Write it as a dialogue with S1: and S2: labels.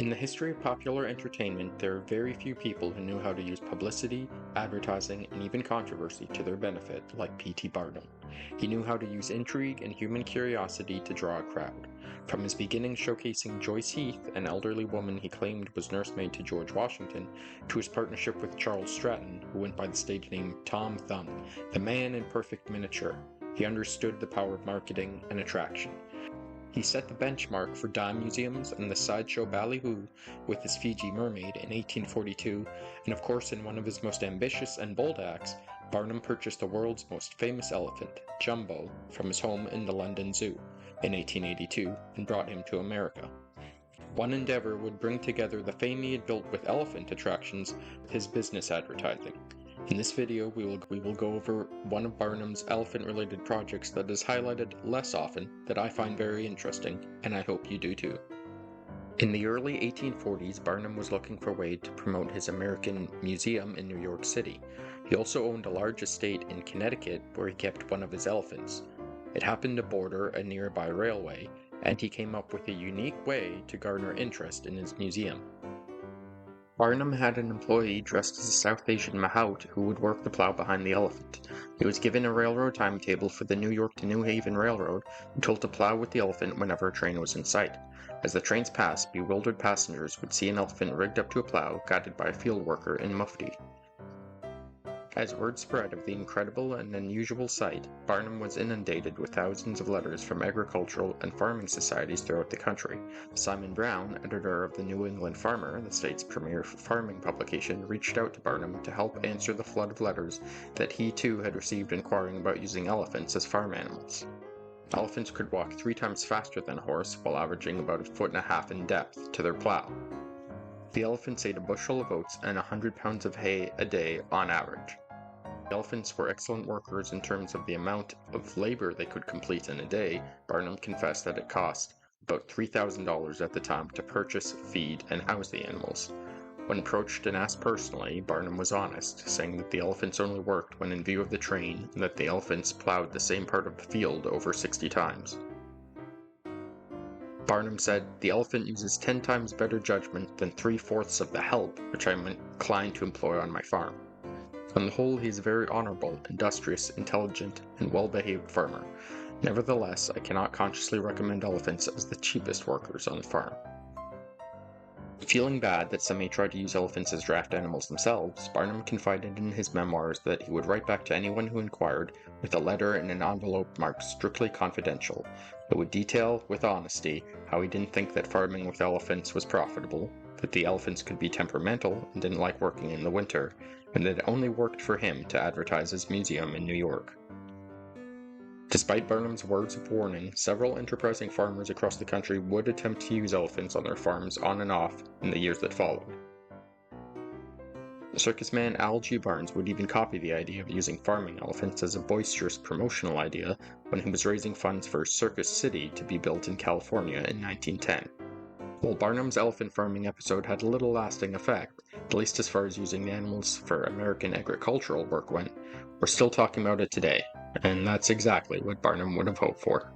S1: In the history of popular entertainment, there are very few people who knew how to use publicity, advertising, and even controversy to their benefit, like P.T. Barnum. He knew how to use intrigue and human curiosity to draw a crowd. From his beginnings showcasing Joyce Heath, an elderly woman he claimed was nursemaid to George Washington, to his partnership with Charles Stratton, who went by the stage name Tom Thumb, the man in perfect miniature. He understood the power of marketing and attraction. He set the benchmark for dime museums and the sideshow ballyhoo with his Fiji mermaid in 1842, and of course in one of his most ambitious and bold acts, Barnum purchased the world's most famous elephant, Jumbo, from his home in the London Zoo in 1882 and brought him to America. One endeavor would bring together the fame he had built with elephant attractions with his business advertising. In this video, we will go over one of Barnum's elephant-related projects that is highlighted less often that I find very interesting, and I hope you do too. In the early 1840s, Barnum was looking for a way to promote his American Museum in New York City. He also owned a large estate in Connecticut where he kept one of his elephants. It happened to border a nearby railway, and he came up with a unique way to garner interest in his museum. Barnum had an employee dressed as a South Asian mahout who would work the plow behind the elephant. He was given a railroad timetable for the New York to New Haven Railroad and told to plow with the elephant whenever a train was in sight. As the trains passed, bewildered passengers would see an elephant rigged up to a plow, guided by a field worker in mufti. As word spread of the incredible and unusual sight, Barnum was inundated with thousands of letters from agricultural and farming societies throughout the country. Simon Brown, editor of the New England Farmer, the state's premier farming publication, reached out to Barnum to help answer the flood of letters that he too had received inquiring about using elephants as farm animals. Elephants could walk 3 times faster than a horse while averaging about 1.5 feet in depth to their plow. The elephants ate a bushel of oats and 100 pounds of hay a day on average. The elephants were excellent workers in terms of the amount of labor they could complete in a day. Barnum confessed that it cost about $3,000 at the time to purchase, feed, and house the animals. When approached and asked personally, Barnum was honest, saying that the elephants only worked when in view of the train and that the elephants plowed the same part of the field over 60 times. Barnum said, "The elephant uses 10 times better judgment than 3/4 of the help which I am inclined to employ on my farm." On the whole, he is a very honorable, industrious, intelligent, and well-behaved farmer. Nevertheless, I cannot consciously recommend elephants as the cheapest workers on the farm. Feeling bad that some may try to use elephants as draft animals themselves, Barnum confided in his memoirs that he would write back to anyone who inquired with a letter in an envelope marked strictly confidential. It would detail, with honesty, how he didn't think that farming with elephants was profitable, that the elephants could be temperamental and didn't like working in the winter, and that it only worked for him to advertise his museum in New York. Despite Barnum's words of warning, several enterprising farmers across the country would attempt to use elephants on their farms on and off in the years that followed. Circus man Al G. Barnes would even copy the idea of using farming elephants as a boisterous promotional idea when he was raising funds for Circus City to be built in California in 1910. While Barnum's elephant farming episode had little lasting effect, at least as far as using the animals for American agricultural work went, we're still talking about it today, and that's exactly what Barnum would have hoped for.